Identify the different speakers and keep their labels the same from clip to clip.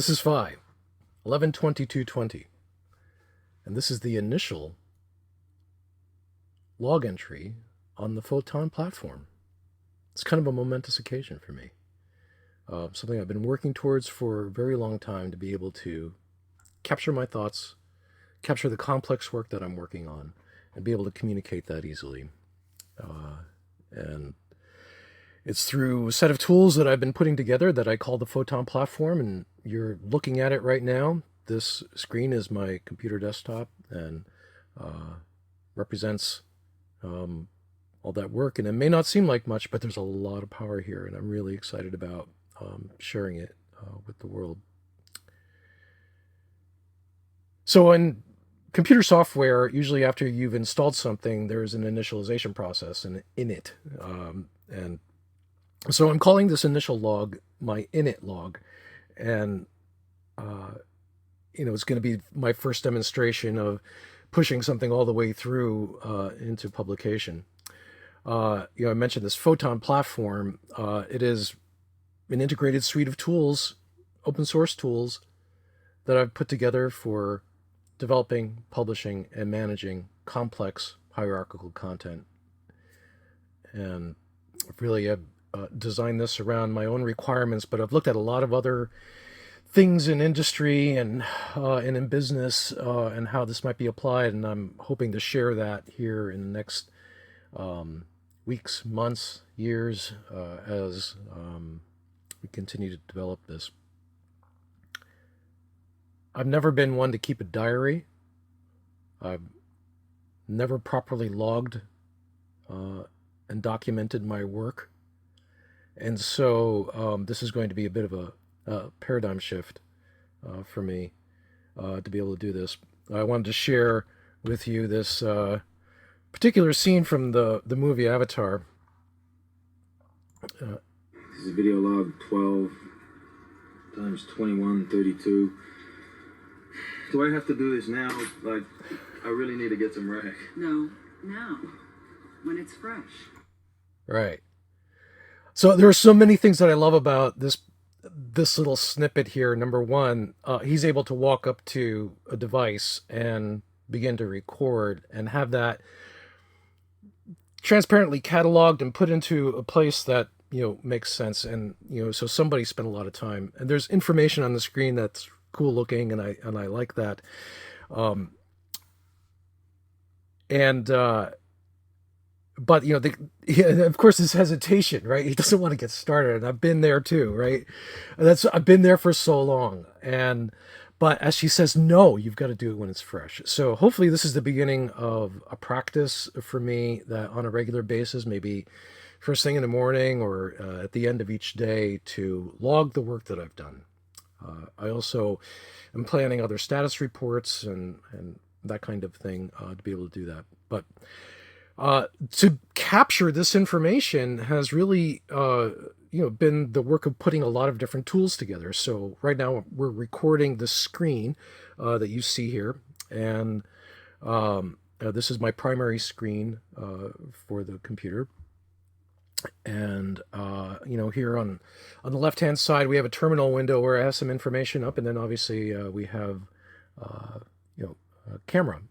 Speaker 1: This is Phi, 112220, and this is the initial log entry on the Photon platform. It's kind of a momentous occasion for me. Something I've been working towards for a very long time, to be able to capture my thoughts, capture the complex work that I'm working on, and be able to communicate that easily. And it's through a set of tools that I've been putting together that I call the Photon platform, and you're looking at it right now. This screen is my computer desktop and represents all that work. And it may not seem like much, but there's a lot of power here, and I'm really excited about sharing it with the world. So in computer software, usually after you've installed something, there's an initialization process, an init. And so I'm calling this initial log my init log. And, it's going to be my first demonstration of pushing something all the way through into publication. I mentioned this Photon platform. It is an integrated suite of tools, open source tools, that I've put together for developing, publishing, and managing complex hierarchical content. And really, I've designed this around my own requirements, but I've looked at a lot of other things in industry and in business and how this might be applied, and I'm hoping to share that here in the next weeks, months, years as we continue to develop this. I've never been one to keep a diary. I've never properly logged and documented my work. And so this is going to be a bit of a paradigm shift for me to be able to do this. I wanted to share with you this particular scene from the movie Avatar.
Speaker 2: This is video log 12 times 2132. Do I have to do this now? Like, I really need to get some rag.
Speaker 3: No, now, when it's fresh.
Speaker 1: Right. So there are so many things that I love about this little snippet here. Number one, he's able to walk up to a device and begin to record and have that transparently cataloged and put into a place that makes sense. And so somebody spent a lot of time, and there's information on the screen that's cool looking, and I like that. But of course, his hesitation, right? He doesn't want to get started, and I've been there too, right? I've been there for so long, but as she says, no, you've got to do it when it's fresh. So hopefully, this is the beginning of a practice for me that on a regular basis, maybe first thing in the morning or at the end of each day, to log the work that I've done. I also am planning other status reports and that kind of thing to be able to do that. But to capture this information has really, been the work of putting a lot of different tools together. So right now we're recording the screen that you see here, and this is my primary screen for the computer. And here on the left hand side we have a terminal window where I have some information up, and then obviously we have a camera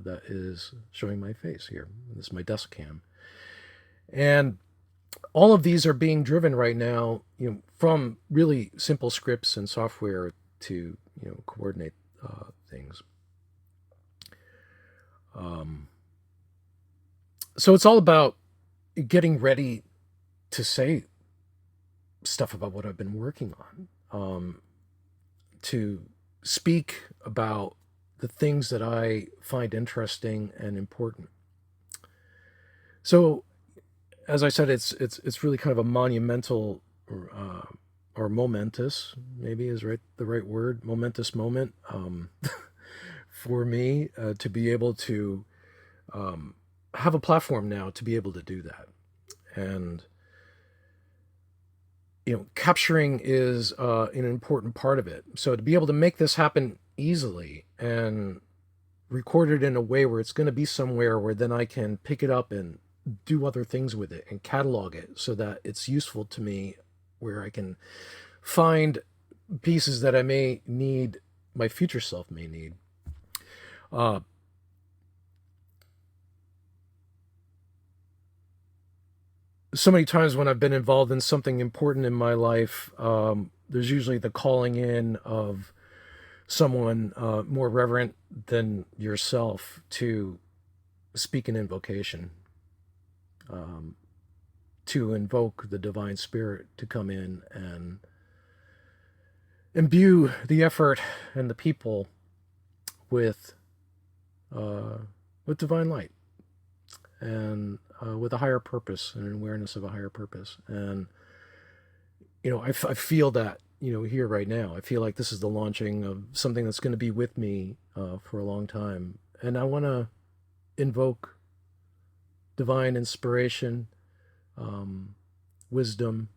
Speaker 1: that is showing my face here. This is my desk cam, and all of these are being driven right now from really simple scripts and software to coordinate things. So it's all about getting ready to say stuff about what I've been working on, to speak about the things that I find interesting and important. So, as I said, it's really kind of a monumental or momentous, maybe is the right word, momentous moment for me to be able to have a platform now to be able to do that. And capturing is an important part of it. So to be able to make this happen easily and record it in a way where it's going to be somewhere where then I can pick it up and do other things with it and catalog it so that it's useful to me, where I can find pieces that I may need, my future self may need. Uh, so many times when I've been involved in something important in my life, there's usually the calling in of someone more reverent than yourself to speak an invocation, um, to invoke the divine spirit to come in and imbue the effort and the people with uh, with divine light and with a higher purpose and an awareness of a higher purpose. And I feel that here right now. I feel like this is the launching of something that's going to be with me for a long time, and I want to invoke divine inspiration, wisdom,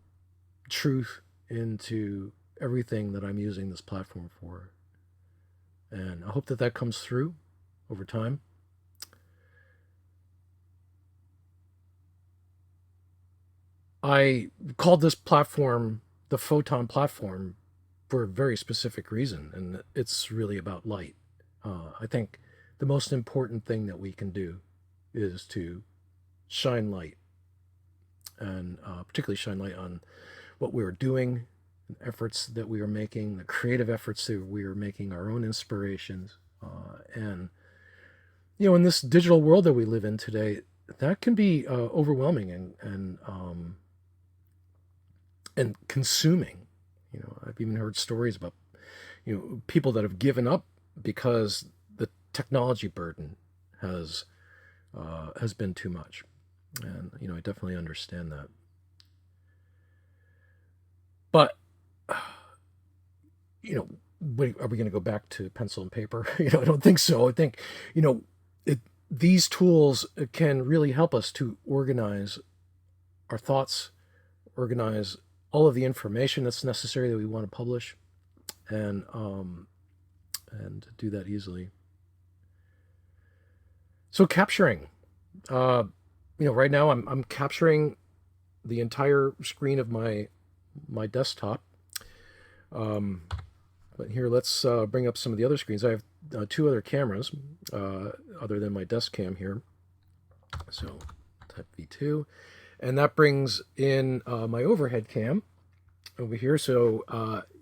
Speaker 1: truth into everything that I'm using this platform for. And I hope that that comes through over time. I called this platform the Photon platform for a very specific reason, and it's really about light. I think the most important thing that we can do is to shine light, and particularly shine light on what we are doing, efforts that we are making, the creative efforts that we are making, our own inspirations. And, in this digital world that we live in today, that can be overwhelming and consuming. I've even heard stories about, people that have given up because the technology burden has been too much. And, I definitely understand that. But, are we going to go back to pencil and paper? I don't think so. I think, these tools can really help us to organize our thoughts, organize all of the information that's necessary that we want to publish, and do that easily. So capturing, right now I'm capturing the entire screen of my desktop. But here, let's bring up some of the other screens. I have two other cameras other than my desk cam here. So type V2. And that brings in my overhead cam over here. So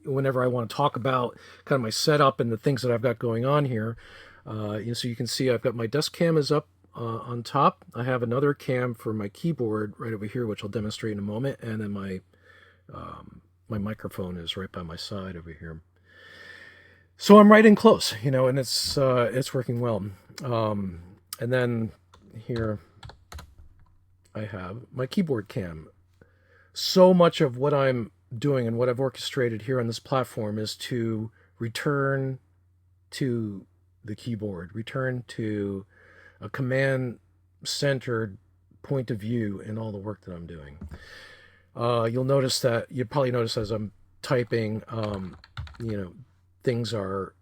Speaker 1: whenever I want to talk about kind of my setup and the things that I've got going on here, so you can see I've got my desk cam is up on top. I have another cam for my keyboard right over here, which I'll demonstrate in a moment. And then my microphone is right by my side over here. So I'm right in close, and it's working well. And then here I have my keyboard cam. So much of what I'm doing and what I've orchestrated here on this platform is to return to the keyboard, return to a command-centered point of view in all the work that I'm doing. You'll probably notice as I'm typing, things are,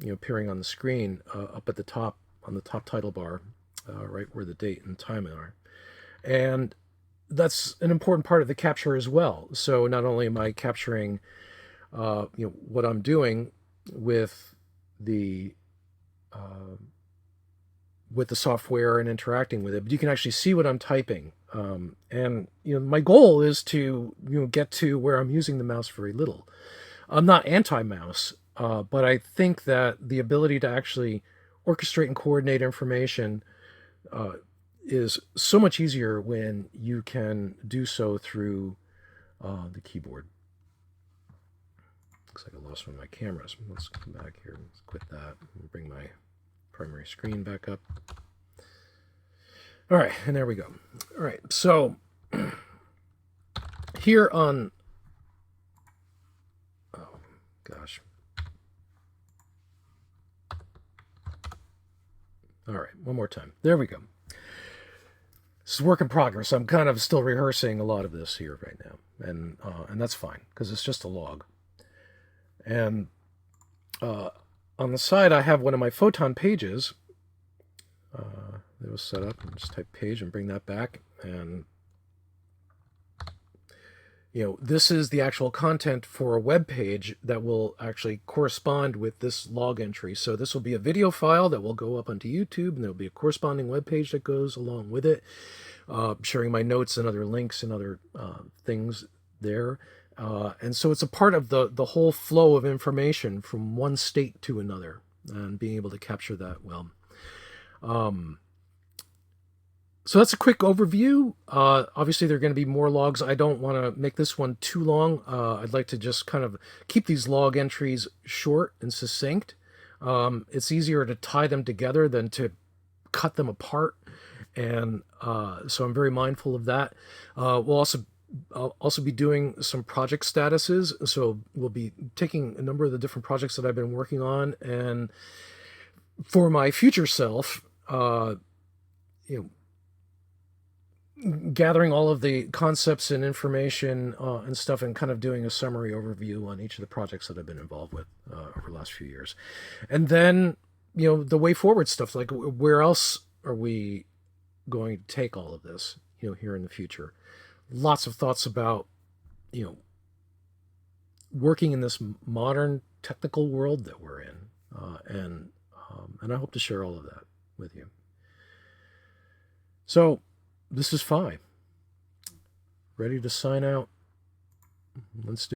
Speaker 1: appearing on the screen up at the top, on the top title bar, right where the date and time are. And that's an important part of the capture as well. So not only am I capturing, what I'm doing with the software and interacting with it, but you can actually see what I'm typing. And my goal is to get to where I'm using the mouse very little. I'm not anti-mouse, but I think that the ability to actually orchestrate and coordinate information is so much easier when you can do so through the keyboard. Looks like I lost one of my cameras. Let's come back here. Let's quit that and bring my primary screen back up. All right, and there we go. All right, so here on, oh gosh. All right, one more time. There we go. This is work in progress. I'm kind of still rehearsing a lot of this here right now, and that's fine because it's just a log. And on the side, I have one of my Photon pages. It was set up, and just type page and bring that back. And this is the actual content for a web page that will actually correspond with this log entry. So this will be a video file that will go up onto YouTube, and there'll be a corresponding web page that goes along with it, sharing my notes and other links and other things there. And so it's a part of the whole flow of information from one state to another, and being able to capture that well. So that's a quick overview. Obviously, there are going to be more logs. I don't want to make this one too long. I'd like to just kind of keep these log entries short and succinct. It's easier to tie them together than to cut them apart. And so I'm very mindful of that. I'll also be doing some project statuses. So we'll be taking a number of the different projects that I've been working on, and for my future self, gathering all of the concepts and information and stuff, and kind of doing a summary overview on each of the projects that I've been involved with over the last few years. And then, the way forward stuff, like where else are we going to take all of this, here in the future. Lots of thoughts about, working in this modern technical world that we're in. And I hope to share all of that with you. So this is Phi. Ready to sign out. Let's do